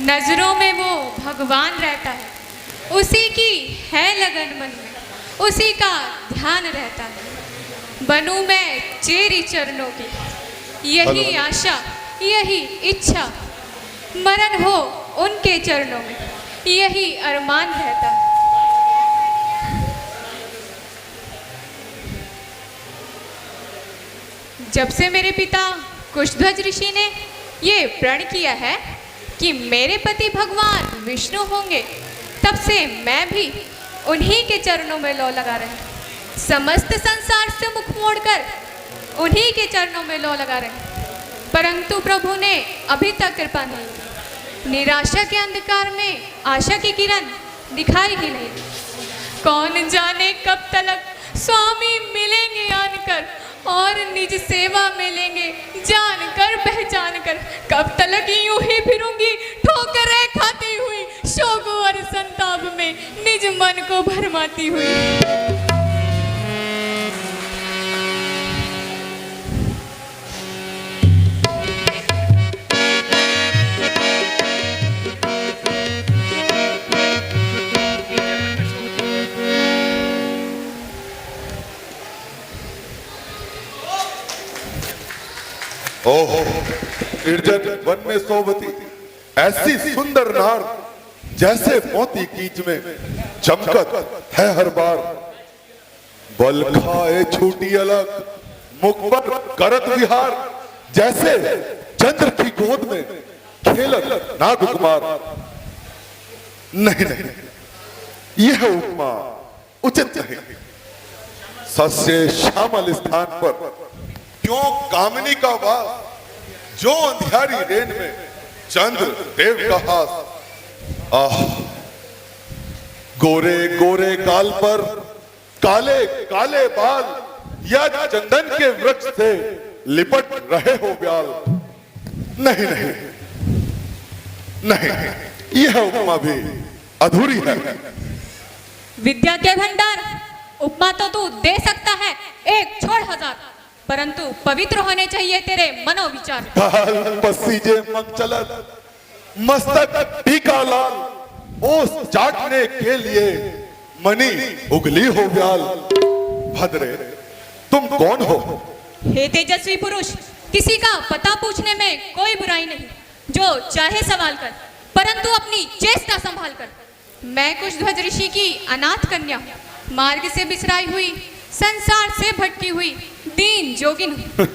नजरों में वो भगवान रहता है, उसी की है लगन मन में, उसी का ध्यान रहता है। बनूं मैं चेरी चरणों की, यही आशा यही इच्छा, मरण हो उनके चरणों में, यही अरमान रहता है। जब से मेरे पिता कुशध्वज ऋषि ने ये प्रण किया है कि मेरे पति भगवान विष्णु होंगे, तब से मैं भी उन्हीं के चरणों में लौ लगा रहे। समस्त संसार से मुख मोड़कर उन्हीं के चरणों में लौ लगा रहे, परंतु प्रभु ने अभी तक कृपा नहीं की। निराशा के अंधकार में आशा की किरण दिखाई ही नहीं। कौन जाने कब तक स्वामी मिलेंगे आनकर और निज सेवा मिलेंगे जानकर पहचान कर। कब तक यूं ही फिरूंगी ठोकरें खाती हुई, शोक और संताप में निज मन को भरमाती हुई। ओहो, निर्जन वन में सोवती ऐसी सुंदर नार, जैसे मोती कीच में चमकत है हर बार। बल खाए छूटी अलग, मुख पर करत विहार, जैसे चंद्र की गोद में खेलत नागकुमार। नहीं नहीं, यह उपमा उचित नहीं। सस्य श्यामल स्थान पर क्यों कामिनी का वास, जो अंधियारी रेन में चंद्र देव का हास। आह, गोरे गोरे गाल पर काले काले बाल, या चंदन के वृक्ष से लिपट रहे हो ब्याल। नहीं नहीं नहीं, यह उपमा भी अधूरी है। विद्या के भंडार उपमा तो तू दे सकता है एक छोड़ हजार, परंतु पवित्र होने चाहिए तेरे मनोविचार। पसीजे मन चलत, मस्तक टीका लाल, ओस चाटने के लिए मनी उगली हो व्याल। भद्रे, तुम कौन हो? हे तेजस्वी पुरुष, किसी का पता पूछने में कोई बुराई नहीं, जो चाहे सवाल कर, परंतु अपनी चेष्टा संभाल कर। मैं कुशध्वज ऋषि की अनाथ कन्या, मार्ग से बिसराई हुई, संसार से भटकी हुई दीन जोगिन हूं।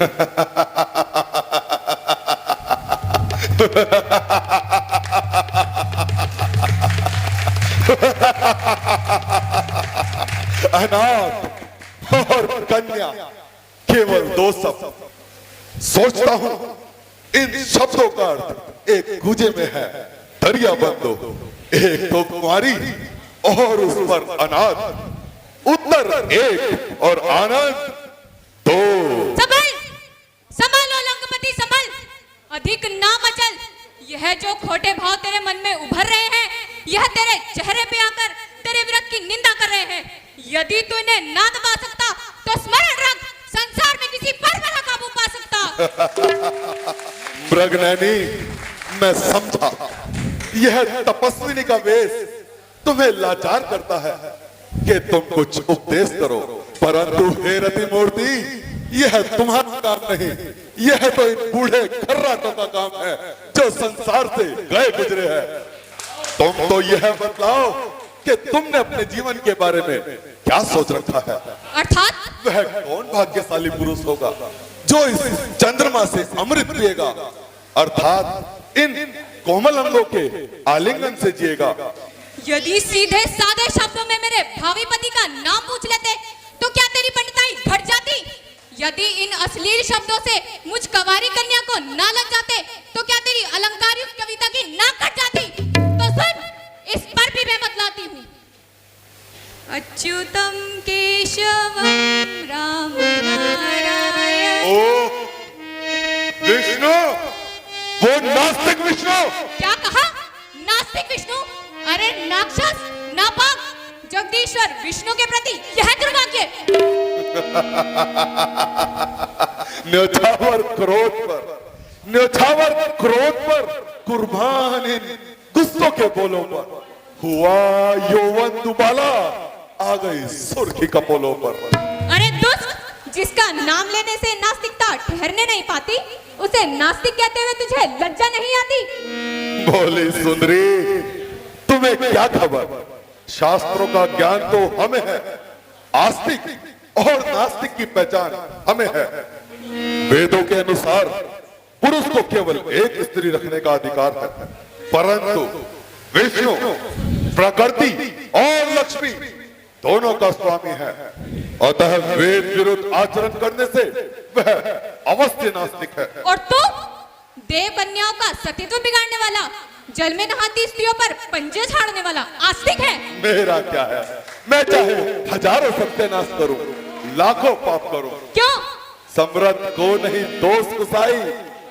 अनाथ और कन्या केवल दो शब्द। सोचता हूं इन शब्दों का अर्थ एक गुजे में है। दरिया बंदो, एक तो कुंवारी और उस पर अनाथ। उत्तर एक और आनंद दो। संभल, संभालो लंकपति संभल, अधिक ना मचल। यह जो खोटे भाव तेरे मन में उभर रहे हैं, यह तेरे चेहरे पे आकर तेरे विरक्त की निंदा कर रहे हैं। यदि तू इन्हें ना दबा सकता तो स्मरण रख, संसार में किसी पर ना काबू पा सकता। मृगनयनी, मैं समझा यह तपस्विनी का वेश तुम्हें लाचार करता है कि तुम कुछ उपदेश करो, परंतु हे रति मूर्ति, यह तुम्हारा काम नहीं, यह तो इन बूढ़े खर्राटों का काम है जो संसार से गए गुजरे हैं। तुम तो यह बतलाओ कि तुमने अपने जीवन के बारे में क्या सोच रखा है। अर्थात वह कौन भाग्यशाली पुरुष होगा जो इस चंद्रमा से अमृत पिएगा, अर्थात इन कोमल अंगों के आलिंगन से जिएगा। यदि सीधे सादे शब्दों में मेरे भावी पति का नाम पूछ लेते तो क्या तेरी पंडिताई घट जाती? यदि इन अश्लील शब्दों से मुझ कवारी कन्या को ना लग जाते तो क्या तेरी अलंकारिक कविता की नाक कट जाती? तो सुन, इस पर भी मैं बतलाती हूँ। अच्युतम केशवम राम नारायण। ओ विष्णु, वो नास्तिक विष्णु। क्या कहा? नास्तिक विष्णु? अरे राक्षस, नापाक, जगदीश्वर विष्णु के प्रति यह दुर्भाग्य। न्योछावर क्रोध पर कुर्बान इन गुस्सों के बोलों पर हुआ यौवन दुबाला, आ गई सुर्खी कपोलों पर। अरे दुष्ट, जिसका नाम लेने से नास्तिकता ठहरने नहीं पाती, उसे नास्तिक कहते हुए तुझे लज्जा नहीं आती? बोली सुंदरी, तुम्हें क्या खबर? शास्त्रों का ज्ञान तो हमें है, आस्तिक और नास्तिक की पहचान हमें है। वेदों के अनुसार पुरुष को केवल एक स्त्री रखने का अधिकार है, परंतु विष्णु प्रकृति और लक्ष्मी दोनों का स्वामी है। अतः वेद विरुद्ध आचरण करने से वह अवश्य नास्तिक है। और तू देव कन्याओं का सतीत्व बिगाड़ने वाला, जल में नहाती स्त्रियों पर पंजे झाड़ने वाला आस्तिक है। मेरा क्या है, मैं चाहे हजारों सत्यानाश करूं, लाखों पाप करूं, क्यों? समरथ को नहीं दोष कुसाई,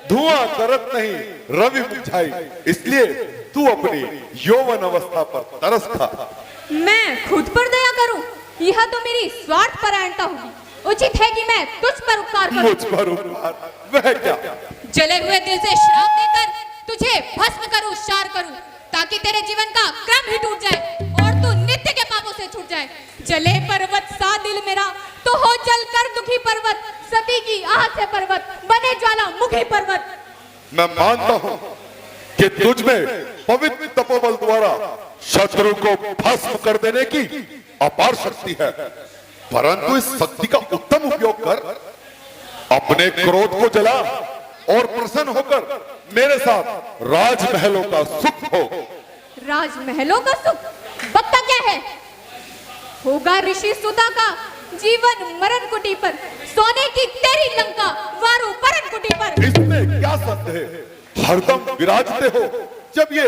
धुआं करत नहीं रवि बुझाई। इसलिए तू अपनी यौवन अवस्था पर तरस खा। मैं खुद पर दया करूं, यह तो मेरी स्वार्थ परायणता होगी। उचित है कि मैं तुझ पर उपकार करूं। मुझ पर उपकार? वह क्या? जले हुए दिल से श्राप देकर तुझे भस्म करूं, शार करूं, ताकि तेरे जीवन का क्रम ही टूट जाए और तू नित्य के पापों से छूट जाए। जले पर्वत सा दिल मेरा, तो हो जल कर दुखी पर्वत, सती की आह से पर्वत बने ज्वाला मुखी पर्वत। मैं मानता हूं कि तुझ में पवित्र तपोबल द्वारा शत्रु को भस्म कर देने की अपार शक्ति है, परंतु इस शक्ति का उत्तम उपयोग कर अपने क्रोध को जला और प्रसन्न होकर मेरे साथ राजमहलों का सुख हो। राजमहलों का सुख बकता क्या है? होगा ऋषि सुता का जीवन मरण कुटी पर, सोने की तेरी लंका वारु परन कुटी पर। इसमें क्या संदेह, हरदम विराजते हो जब ये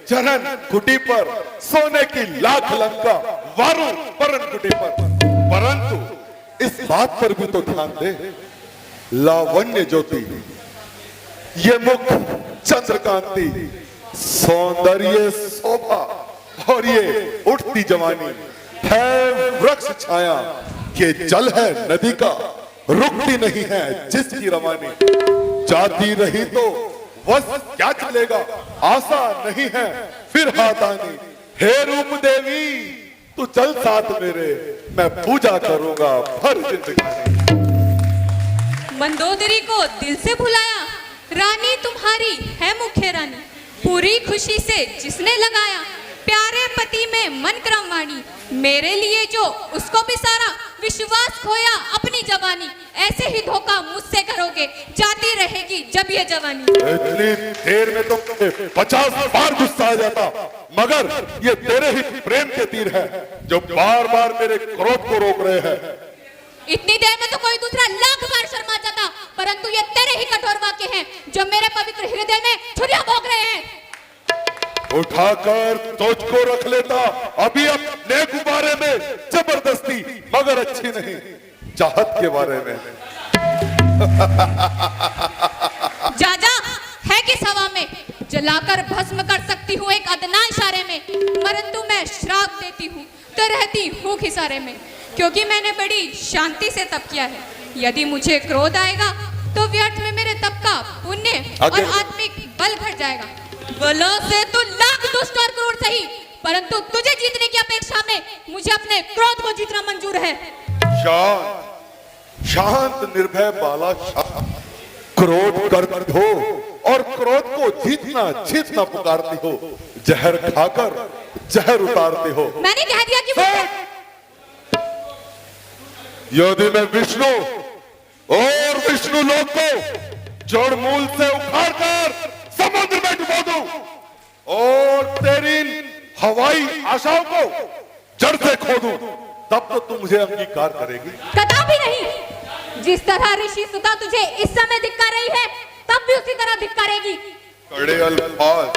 चरण कुटी पर, सोने की लाख लंका वारु परन कुटी पर। परंतु इस बात पर भी तो ध्यान दे, लावण्य ज्योति, ये मुख चंद्रकांति, सौंदर्य शोभा और ये उठती जवानी है वृक्ष छाया, ये जल है नदी का, रुकती नहीं है जिसकी रवानी। जाती रही तो बस क्या चलेगा, आशा नहीं है फिर हाथ आनी। हे रूप देवी, तू चल साथ मेरे, मैं पूजा करूंगा भर जिंदगी। मंदोदरी को दिल से भुलाया, रानी तुम्हारी है मुख्य रानी। पूरी खुशी से जिसने लगाया, प्यारे पति में मन क्रम वाणी। मेरे लिए जो उसको बिसारा, विश्वास खोया अपनी जवानी। ऐसे ही धोखा मुझसे करोगे, जाती रहेगी जब ये जवानी। इतनी देर में तो 50 बार गुस्सा आ जाता, मगर ये तेरे ही प्रेम के तीर है जो बार बार मेरे क्रोध को रोक रहे हैं। इतनी देर में तो कोई दूसरा लाख बार शर्मा जाता, परंतु ये तेरे ही कठोर वाक्य हैं जो मेरे पवित्र हृदय में छुरियां भोंक रहे हैं। उठाकर तुझको रख लेता अभी अपने गुब्बारे में जबरदस्ती, मगर अच्छी नहीं चाहत के बारे में। जा जा है किस हवा में, जलाकर भस्म कर सकती हूँ एक अदना इशारे में। परंतु मैं श्राप देती हूँ तो रहती हूँ खिसारे में, क्योंकि मैंने बड़ी शांति से तप किया है। यदि मुझे क्रोध आएगा तो व्यर्थ में मेरे तप का पुण्य और आत्मिक बल घट जाएगा। बलों से तू लाख दुष्ट और क्रूर सही, परंतु तुझे जीतने की अपेक्षा में मुझे अपने क्रोध को जीतना मंजूर है। शांत शांत निर्भय बाला शांत, क्रोध करती हो और क्रोध को जीतना जीतना पुकारती हो, जहर खाकर जहर उतारती हो। मैंने कह दिया कि यदि मैं विष्णु और विष्णु लोक को जड़ मूल से उखाड़ कर समुद्र में डुबो दूं और तेरी हवाई आशाओं को जड़ से खो दूं, तब तो तू मुझे अंगीकार करेगी? कदापि नहीं। जिस तरह ऋषि सुता तुझे इस समय धिक्कार रही है, तब भी उसी तरह धिक्कारेगी। कड़े अल्फाज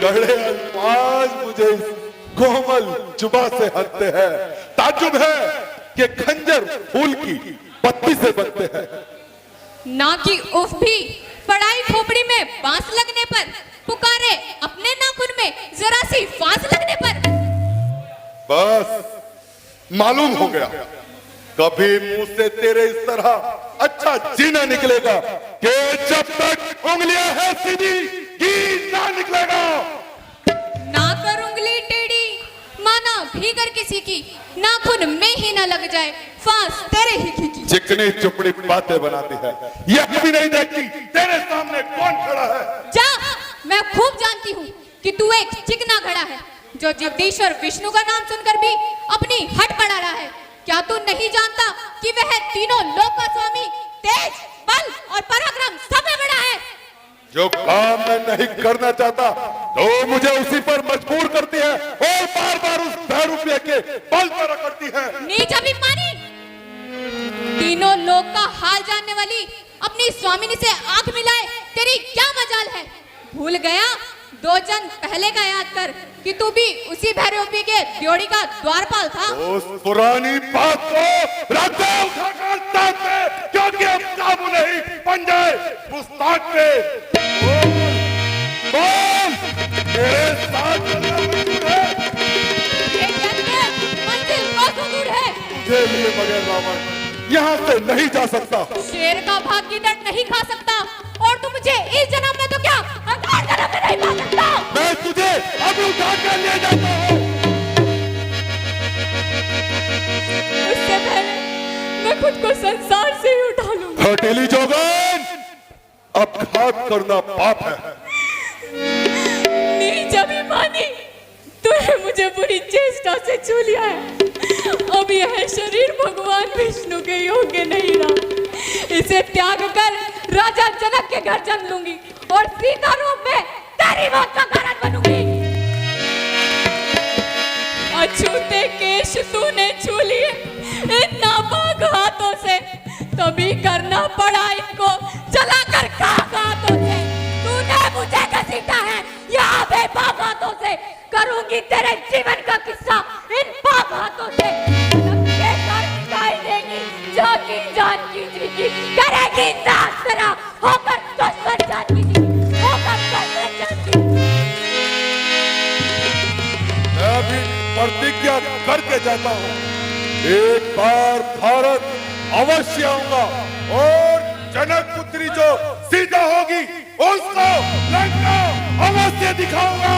कड़े अल्फाज मुझे कोमल जुबा से हंसते हैं। ताज्जुब है कि खंजर फूल की पत्ती से बनते हैं। ना कि उफ भी पढ़ाई खोपड़ी में बांस लगने पर, पुकारे अपने नाखून में जरा सी फांस लगने पर। बस मालूम हो गया कभी मुंह से तेरे इस तरह अच्छा जीना निकलेगा कि जब तक उंगलियां है सीधी घी ना निकलेगा। ना कर उंगली टेढ़ी, माना भीगर किसी की, नाखून में ही ना लग जाए, फांस तेरे ही खींची। चिकनी चुपड़ी बातें बनाती है, यह भी नहीं देखती तेरे सामने कौन खड़ा है। जा, मैं खूब जानती हूँ कि तू एक चिकना घड़ा है जो जगदीश्वर विष्णु का नाम सुनकर भी अपनी हट पड़ा रहा है। क्या तू नहीं जानता कि वह तीनों लोक का स्वामी, तेज, बल और पराक्रम सब में बड़ा है। जो काम मैं नहीं करना चाहता तो मुझे उसी पर मजबूर करती है और बार बार उस रुपये के बल पर करती है। नीच अभिमानी, तीनों लोक का हाल जानने वाली अपनी स्वामिनी से आंख मिलाए तेरी क्या मजाल है। भूल गया 2 जन पहले का याद कर कि तू भी उसी भैरवी के ड्योढ़ी का द्वारपाल था। उस पुरानी बात को रद्दे उठाकर ताक पे, क्योंकि अब काबू नहीं बन जाए उस ताक पे। बोल, मेरे साथ चलना मंजूर है? ये जन्म मंजिल बहुत दूर है। तुझे लिए बगैर रावण यहाँ से नहीं जा सकता। शेर का भाग्य दंड नहीं खा सकता और तू मुझे इस जन्म में तो क्या अगले जन्म में नहीं पा सकता। मैं तुझे अब उठा कर ले जाता हूँ। उससे पहले मैं खुद को संसार से ही उठा लूंगा। हटेली जोगन, अब घात करना पाप है। नीच अभिमानी, तूने मुझे बुरी चेष्टा से छू लिया है। अब यह शरीर भगवान विष्णु के योग्य नहीं रहा। इसे त्याग कर राजा जनक के घर जन्म लूंगी और सीता रूप में तेरी मौत का कारण बनूंगी। अछूते केश तूने छू लिए इन नापाक हाथों से, तभी करना पड़ा इनको जलाकर खाक हाथों से। तूने मुझे घसीटा है यहाँ बेपाक हाथों से, करूंगी तेरे जीवन का किस्सा इन पाक हाथों से। सबके सर दिखाई देगी जाकी जान की जीगी, करेगी नाश तेरा होकर दुश्मन जान की जीगी, होकर दुश्मन जान की। मैं अभी प्रतिज्ञा करके जाता हूँ, एक बार भारत अवश्य आऊंगा और जनक पुत्री जो सीता होगी उसको लंका अवश्य दिखाऊंगा।